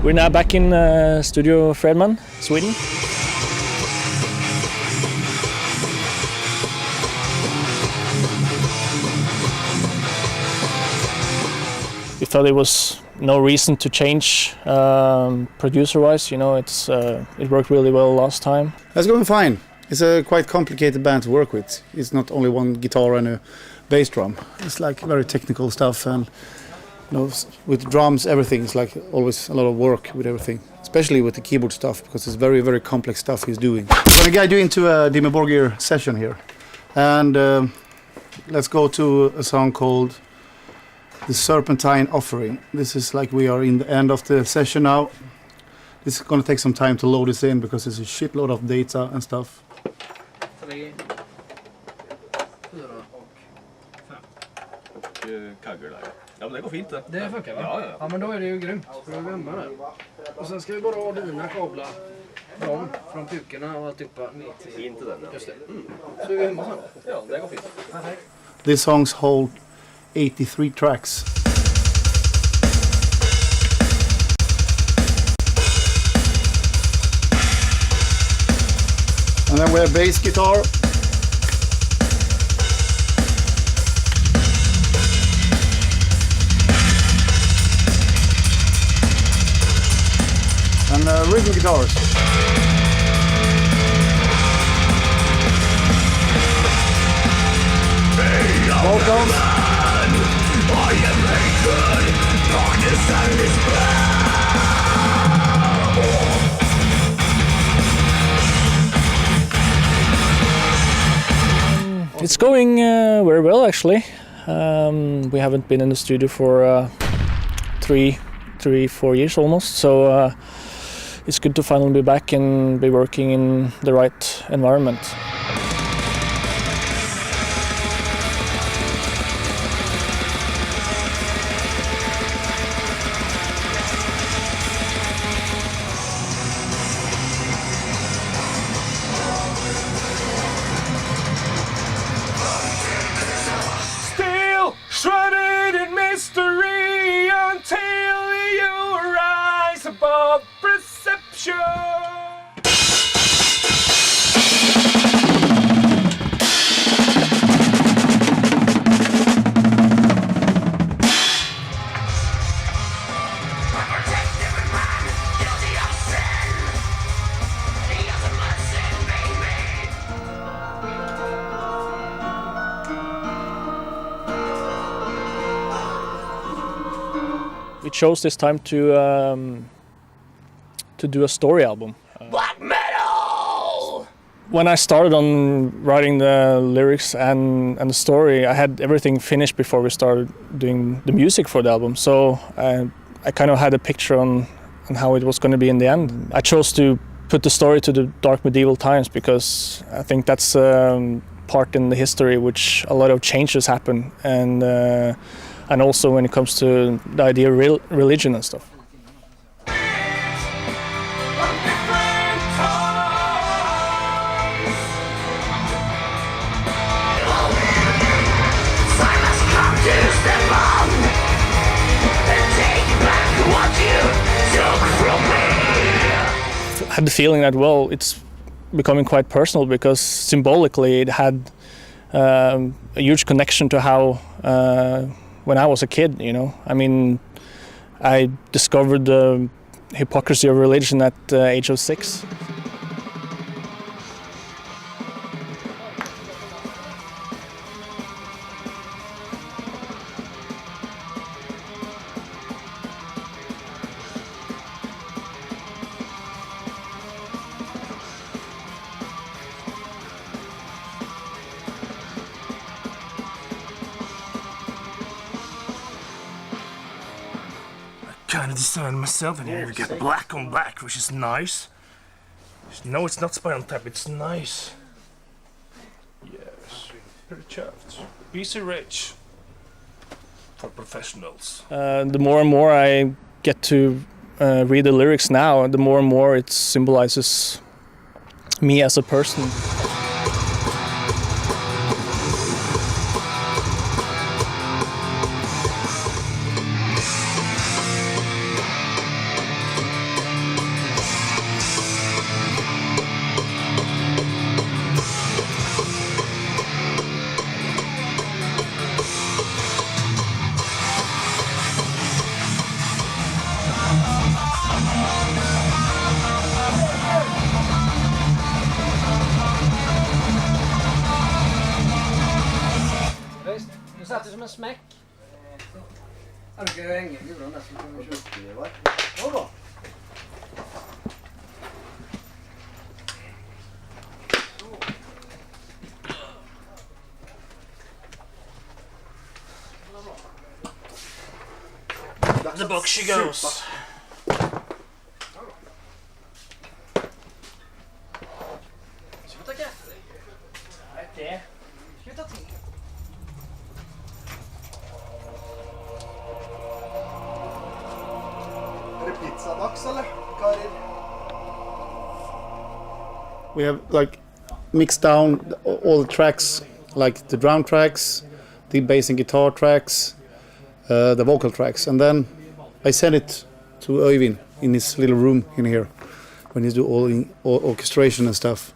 We're now back in Studio Fredman, Sweden. We thought there was no reason to change producer-wise. You know, it worked really well last time. That's going fine. It's a quite complicated band to work with. It's not only one guitar and a bass drum. It's like very technical stuff, and you know, with drums, everything is like always a lot of work with everything, especially with the keyboard stuff, because it's very, very complex stuff he's doing. We're gonna guide you into a Dimmu Borgir session here, and let's go to a song called The Serpentine Offering. This is like we are in the end of the session now. This is gonna take some time to load this in because there's a shitload of data and stuff. 3, 4 och 5. Och kagger där. Ja, men det går fint det. Det funkar va? Ja. Ja, men då är det ju grymt. Ska vi vända där. Och sen ska vi bara ha dina kablar. Dem från pukorna och typa ner till. Inte den. Ja. Just det. Så är vi hemma sen. Ja, det går fint. Perfekt. These songs hold 83 tracks. And then we have bass guitar. And rhythm guitars. Bodom. I am hatred, darkness and despair. It's going very well, actually. We haven't been in the studio for 3-4 years almost, so it's good to finally be back and be working in the right environment. Shrouded in mystery until you rise above perception. We chose this time to do a story album. Black metal! When I started on writing the lyrics and the story, I had everything finished before we started doing the music for the album. So I kind of had a picture on how it was going to be in the end. I chose to put the story to the dark medieval times because I think that's part in the history which a lot of changes happen, and also when it comes to the idea of religion and stuff. I had the feeling that, well, it's becoming quite personal because symbolically it had a huge connection to how when I was a kid, you know. I mean, I discovered the hypocrisy of religion at the age of 6. Kind of designed myself, and here we get black on black, which is nice. No, it's not spy on tap, it's nice. Yes, pretty chuffed. BC Rich for professionals. The more and more I get to read the lyrics now, the more and more it symbolizes me as a person. som en smäck. Ja, du kan ju hänga luren där så kan vi köra. Ja, bra. The box she goes. Ska vi ta kaffe? Nej, det. Ska vi ta te? Är det pizzadags eller, Karin? We have like mixed down all the tracks, like the drum tracks, the bass and guitar tracks, the vocal tracks, and then I send it to Øyvind in his little room in here when he's doing all orchestration and stuff.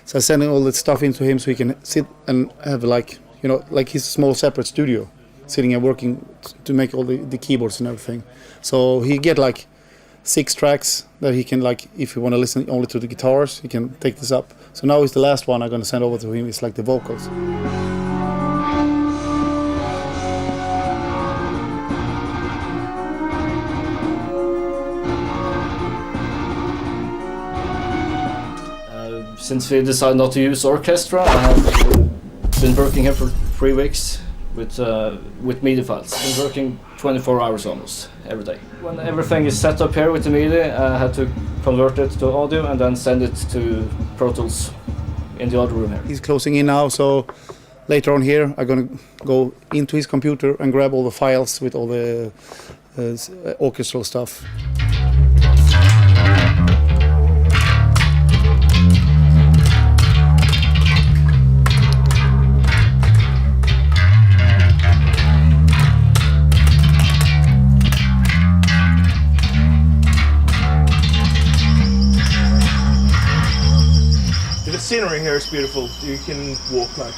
So I send all that stuff into him so he can sit and have like, you know, like his small separate studio, sitting and working to make all the keyboards and everything. So he get like 6 tracks that he can, like, if you want to listen only to the guitars, he can take this up. So now is the last one I'm going to send over to him. It's like the vocals. Since we decided not to use orchestra, I have been working here for 3 weeks with MIDI files. Been working 24 hours almost every day. When everything is set up here with the MIDI, I had to convert it to audio and then send it to Pro Tools in the other room here. He's closing in now, so later on here I'm going to go into his computer and grab all the files with all the orchestral stuff. The scenery here is beautiful. You can walk like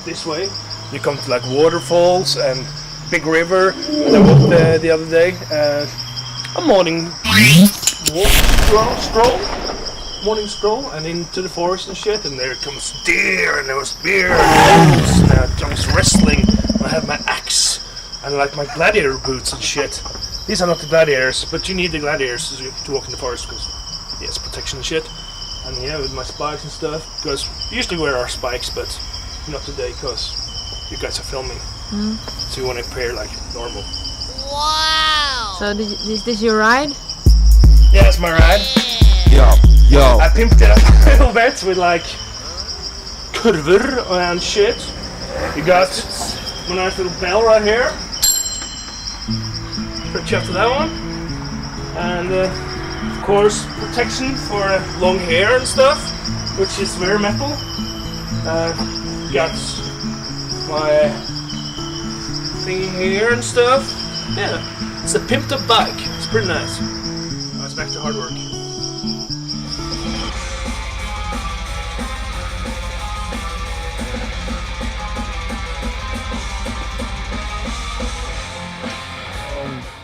this way. You come to like waterfalls and big river. And I walked the other day. A morning morning stroll, and into the forest and shit. And there comes deer, and there was bear, and wolves, and I comes wrestling. And I have my axe and like my gladiator boots and shit. These are not the gladiators, but you need the gladiators to walk in the forest because yes, protection and shit. And yeah, with my spikes and stuff, because usually wear our spikes, but not today because you guys are filming. So you want to appear like normal. Wow! So is this your ride? Yeah, it's my ride. Yo. I pimped it up a little bit with like kurvor and shit. You got a nice little bell right here. Stretch up to that one. And of course, protection for long hair and stuff, which is very metal. Got my thingy here and stuff. Yeah, it's a pimped up bike. It's pretty nice. Now it's back to hard work.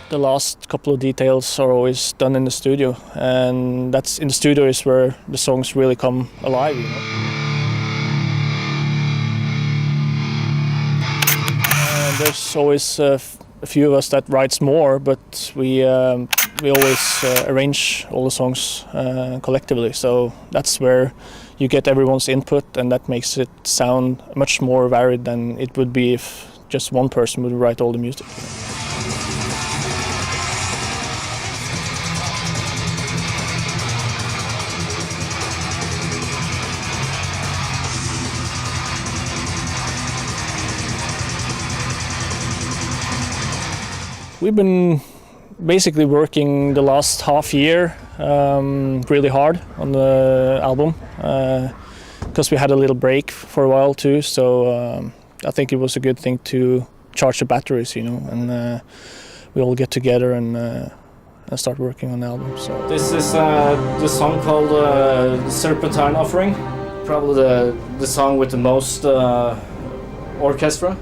The last couple of details are always done in the studio, and that's in the studio is where the songs really come alive, you know. There's always a few of us that writes more, but we always arrange all the songs collectively. So that's where you get everyone's input, and that makes it sound much more varied than it would be if just one person would write all the music. We've been basically working the last half year really hard on the album because we had a little break for a while too, so I think it was a good thing to charge the batteries, you know, and we all get together and start working on the album. So This is the song called Serpentine Offering, probably the song with the most orchestra.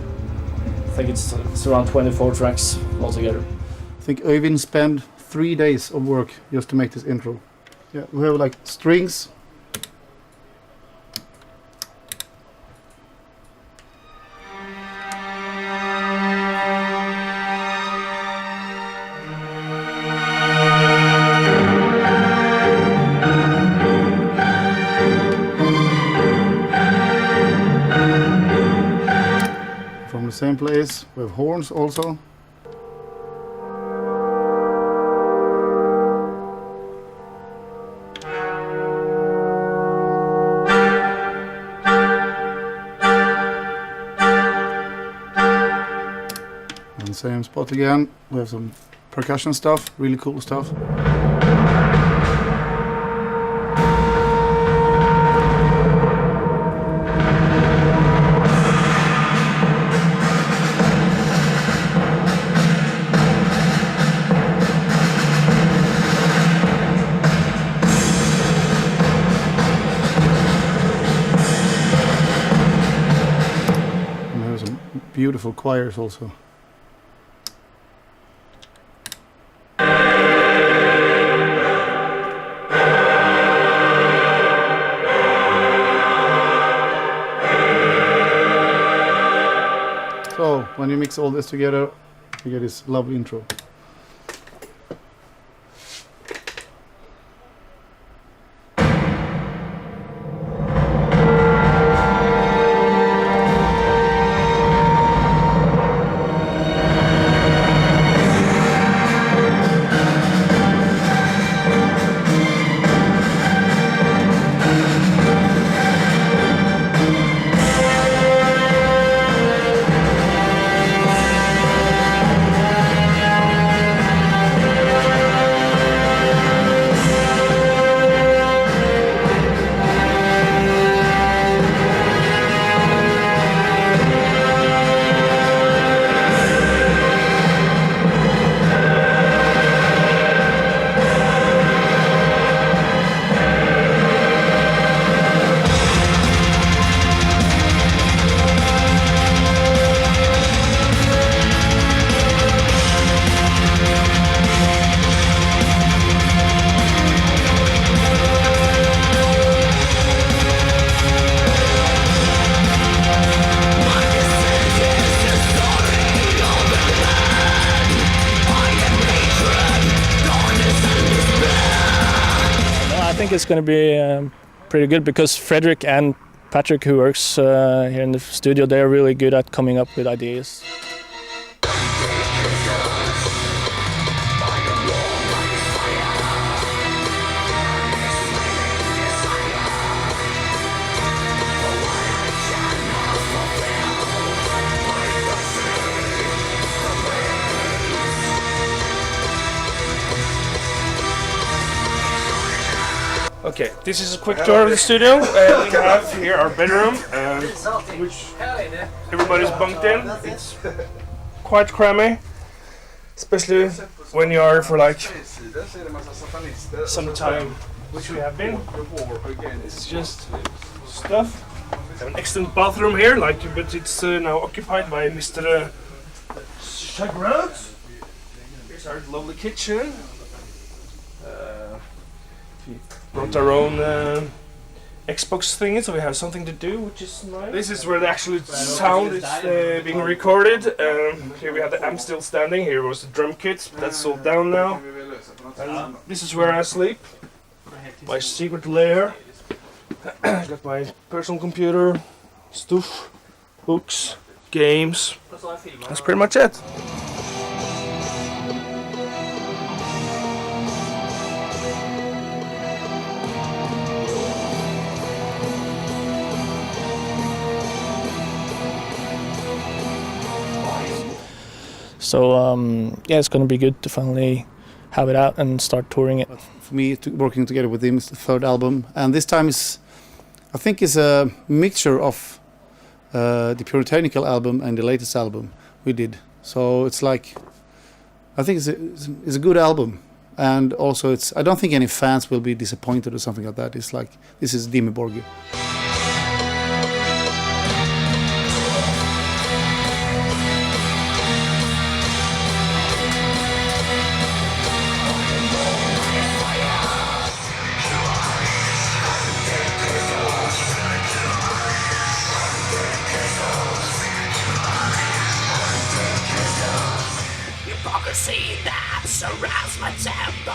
I think it's around 24 tracks altogether. I think Øyvind spent 3 days of work just to make this intro. Yeah, we have like strings. same place. We have horns also. And same spot again. We have some percussion stuff, really cool stuff. Beautiful choirs also. So when you mix all this together, you get this lovely intro. It's going to be pretty good because Fredrik and Patrick, who works here in the studio, they're really good at coming up with ideas. Okay, this is a quick tour of the studio. We have here our bedroom, which everybody's bunked in. It's quite crammy, especially when you are for like some time, which we have been. It's just stuff. We have an excellent bathroom here, but it's now occupied by Mr. Chagrin. Here's our lovely kitchen. Brought our own Xbox thingy, so we have something to do, which is nice. This is where the actual sound is being recorded. Here we have the amp still standing. Here was the drum kit, but that's sold down now. And this is where I sleep, my secret lair. Got my personal computer, stuff, books, games. That's pretty much it. So yeah, it's going to be good to finally have it out and start touring it. For me, working together with him is the third album, and this time I think is a mixture of the Puritanical album and the latest album we did. So it's like, I think it's a good album, and also I don't think any fans will be disappointed or something like that. It's like, this is Dimmu Borgir. That surrounds my temple.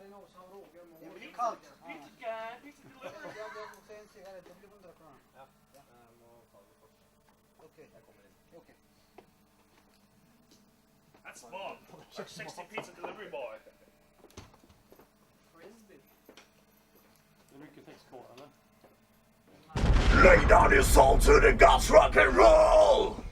Det blir kallt. Okej. That's Bob, 60 pizza delivery boy. Det är mycket text kvar, eller? Lay down your soul to the gods, rock and roll!